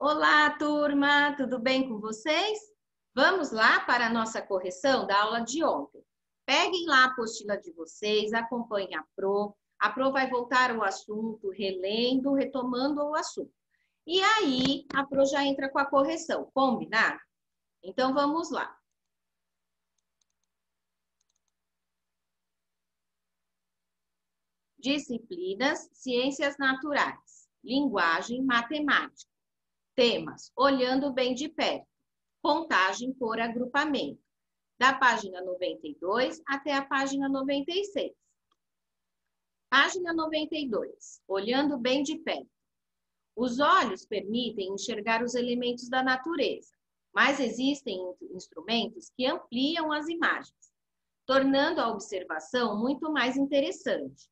Olá, turma! Tudo bem com vocês? Vamos lá para a nossa correção da aula de ontem. Peguem lá a apostila de vocês, acompanhem a Pro. A Pro vai voltar ao assunto, relendo, retomando o assunto. E aí, a Pro já entra com a correção, combinado? Então, vamos lá. Disciplinas, ciências naturais, linguagem, matemática. Temas, olhando bem de perto. Contagem por agrupamento, da página 92 até a página 96. Página 92, olhando bem de perto. Os olhos permitem enxergar os elementos da natureza, mas existem instrumentos que ampliam as imagens, tornando a observação muito mais interessante.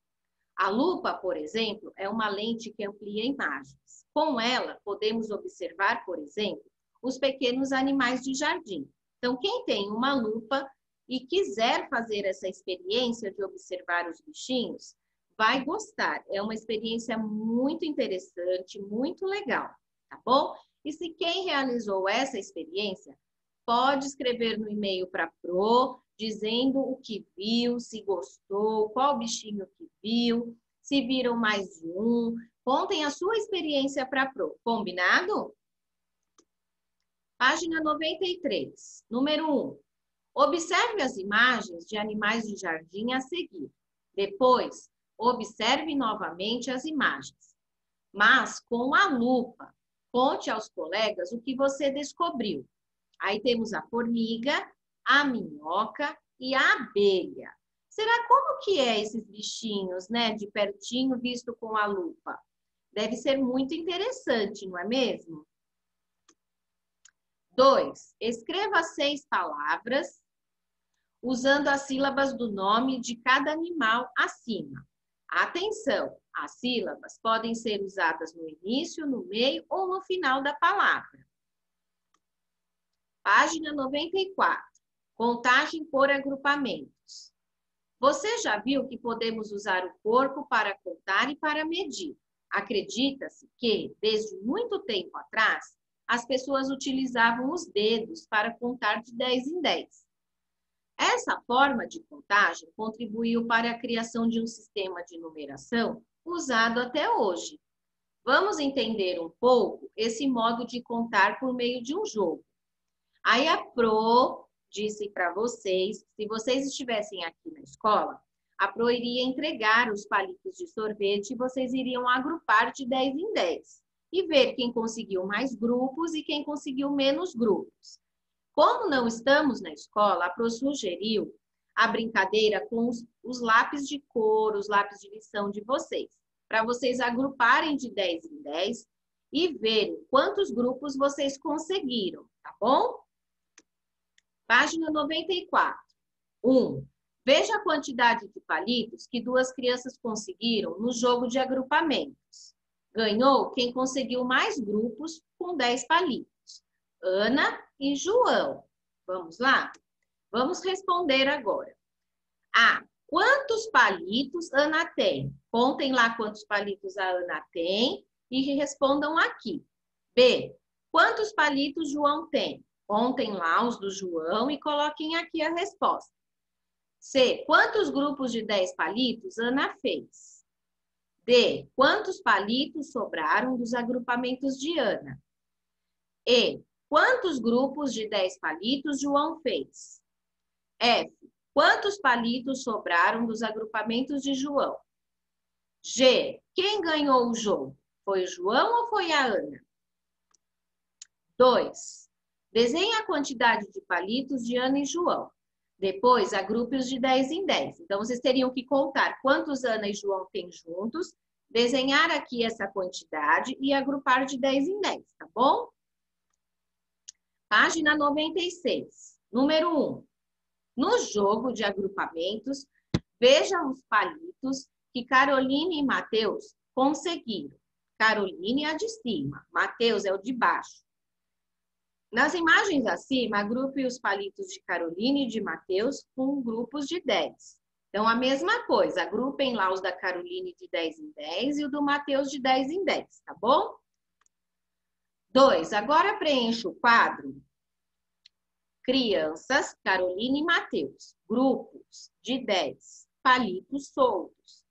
A lupa, por exemplo, é uma lente que amplia imagens. Com ela, podemos observar, por exemplo, os pequenos animais de jardim. Então, quem tem uma lupa e quiser fazer essa experiência de observar os bichinhos, vai gostar. É uma experiência muito interessante, muito legal, tá bom? E se quem realizou essa experiência, pode escrever no e-mail para a Pro, dizendo o que viu, se gostou, qual bichinho que viu, se viram mais de um. Contem a sua experiência para a Pro, combinado? Página 93, número 1. Observe as imagens de animais de jardim a seguir. Depois, observe novamente as imagens, mas com a lupa. Conte aos colegas o que você descobriu. Aí temos a formiga, a minhoca e a abelha. Será como que é esses bichinhos, né, de pertinho visto com a lupa? Deve ser muito interessante, não é mesmo? 2. Escreva 6 palavras usando as sílabas do nome de cada animal acima. Atenção, as sílabas podem ser usadas no início, no meio ou no final da palavra. Página 94. Contagem por agrupamentos. Você já viu que podemos usar o corpo para contar e para medir. Acredita-se que, desde muito tempo atrás, as pessoas utilizavam os dedos para contar de 10 em 10. Essa forma de contagem contribuiu para a criação de um sistema de numeração usado até hoje. Vamos entender um pouco esse modo de contar por meio de um jogo. Aí a Pro disse para vocês, se vocês estivessem aqui na escola, a Pro iria entregar os palitos de sorvete e vocês iriam agrupar de 10 em 10 e ver quem conseguiu mais grupos e quem conseguiu menos grupos. Como não estamos na escola, a Pro sugeriu a brincadeira com os lápis de cor, os lápis de lição de vocês, para vocês agruparem de 10 em 10 e verem quantos grupos vocês conseguiram, tá bom? Página 94. 1. Veja a quantidade de palitos que 2 crianças conseguiram no jogo de agrupamentos. Ganhou quem conseguiu mais grupos com 10 palitos. Ana e João. Vamos lá? Vamos responder agora. A. Quantos palitos Ana tem? Contem lá quantos palitos a Ana tem e respondam aqui. B. Quantos palitos João tem? Contem lá os do João e coloquem aqui a resposta. C. Quantos grupos de 10 palitos Ana fez? D. Quantos palitos sobraram dos agrupamentos de Ana? E. Quantos grupos de 10 palitos João fez? F. Quantos palitos sobraram dos agrupamentos de João? G. Quem ganhou o jogo? Foi o João ou foi a Ana? 2. Desenhe a quantidade de palitos de Ana e João. Depois, agrupe-os de 10 em 10. Então, vocês teriam que contar quantos Ana e João têm juntos, desenhar aqui essa quantidade e agrupar de 10 em 10, tá bom? Página 96, número 1. No jogo de agrupamentos, vejam os palitos que Caroline e Mateus conseguiram. Caroline é a de cima, Mateus é o de baixo. Nas imagens acima, agrupe os palitos de Caroline e de Mateus com grupos de 10. Então, a mesma coisa, agrupem lá os da Caroline de 10 em 10 e o do Mateus de 10 em 10, tá bom? 2. Agora preencha o quadro. Crianças, Carolina e Matheus. Grupos de 10. Palitos soltos.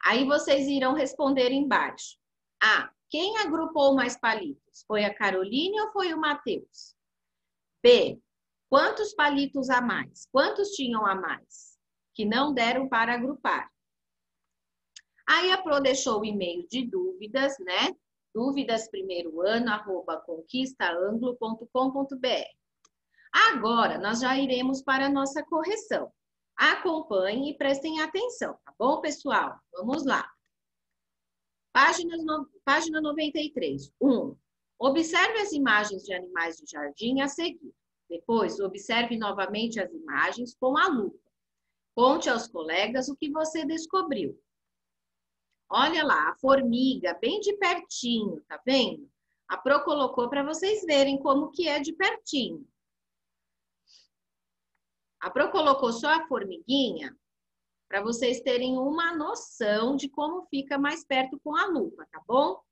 Aí vocês irão responder embaixo. A. Quem agrupou mais palitos? Foi a Caroline ou foi o Matheus? B. Quantos palitos a mais? Quantos tinham a mais? Que não deram para agrupar. Aí a Pro deixou o e-mail de dúvidas, né? Dúvidas primeiro ano, @conquistaanglo.com.br. Agora, nós já iremos para a nossa correção. Acompanhem e prestem atenção, tá bom, pessoal? Vamos lá. Página 93. 1. Observe as imagens de animais de jardim a seguir. Depois, observe novamente as imagens com a lupa. Conte aos colegas o que você descobriu. Olha lá, a formiga, bem de pertinho, tá vendo? A Pro colocou para vocês verem como que é de pertinho. A Pro colocou só a formiguinha para vocês terem uma noção de como fica mais perto com a lupa, tá bom?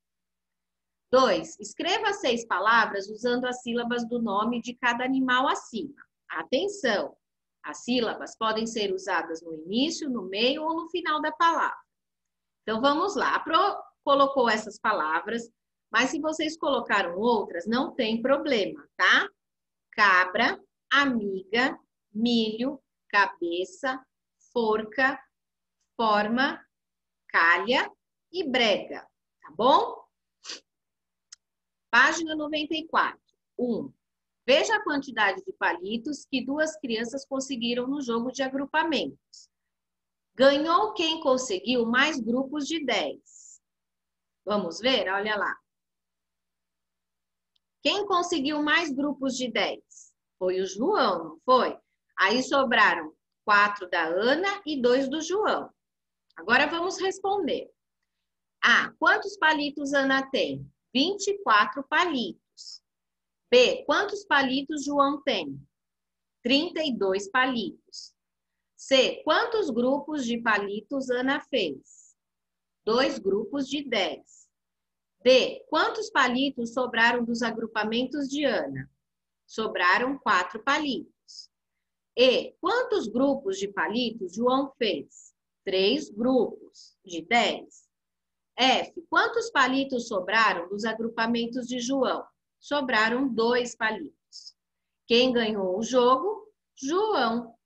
2. Escreva 6 palavras usando as sílabas do nome de cada animal acima. Atenção! As sílabas podem ser usadas no início, no meio ou no final da palavra. Então, vamos lá. A Pro colocou essas palavras, mas se vocês colocaram outras, não tem problema, tá? Cabra, amiga, milho, cabeça, forca, forma, calha e brega, tá bom? Página 94. 1. Veja a quantidade de palitos que 2 crianças conseguiram no jogo de agrupamentos. Ganhou quem conseguiu mais grupos de 10. Vamos ver? Olha lá. Quem conseguiu mais grupos de 10? Foi o João, não foi? Aí sobraram 4 da Ana e 2 do João. Agora vamos responder. A. Quantos palitos Ana tem? 24 palitos. B. Quantos palitos João tem? 32 palitos. C. Quantos grupos de palitos Ana fez? 2 grupos de 10. D. Quantos palitos sobraram dos agrupamentos de Ana? Sobraram 4 palitos. E. Quantos grupos de palitos João fez? 3 grupos de 10. F. Quantos palitos sobraram dos agrupamentos de João? Sobraram 2 palitos. Quem ganhou o jogo? João.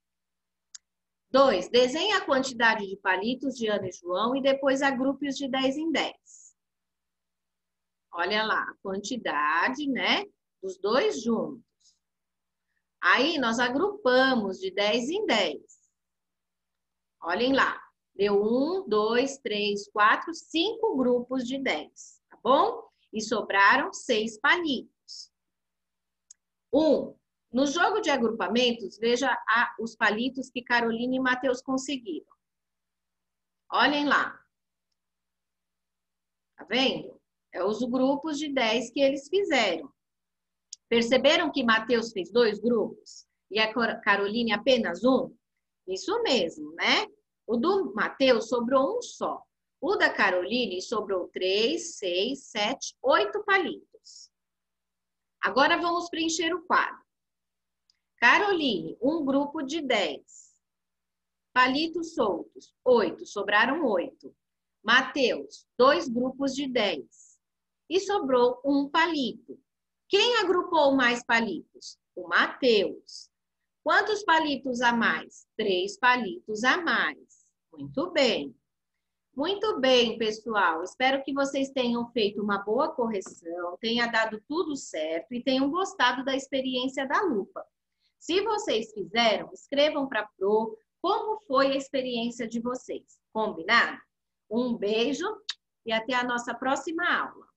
2. Desenhe a quantidade de palitos de Ana e João e depois agrupe-os de 10 em 10. Olha lá, a quantidade, né, dos dois juntos. Aí, nós agrupamos de 10 em 10. Olhem lá, deu 1, 2, 3, 4, 5 grupos de 10, tá bom? E sobraram 6 palitos. 1. No jogo de agrupamentos, veja os palitos que Carolina e Matheus conseguiram. Olhem lá. Tá vendo? É os grupos de 10 que eles fizeram. Perceberam que Matheus fez 2 grupos e a Caroline apenas 1? Isso mesmo, né? O do Matheus sobrou 1 só. O da Caroline sobrou 3, 6, 7, 8 palitos. Agora vamos preencher o quadro. Caroline, um grupo de 10. Palitos soltos, 8, sobraram 8. Matheus, 2 grupos de 10. E sobrou 1 palito. Quem agrupou mais palitos? O Matheus. Quantos palitos a mais? 3 palitos a mais. Muito bem. Muito bem, pessoal. Espero que vocês tenham feito uma boa correção, tenha dado tudo certo e tenham gostado da experiência da lupa. Se vocês fizeram, escrevam para a Pro como foi a experiência de vocês. Combinado? Um beijo e até a nossa próxima aula.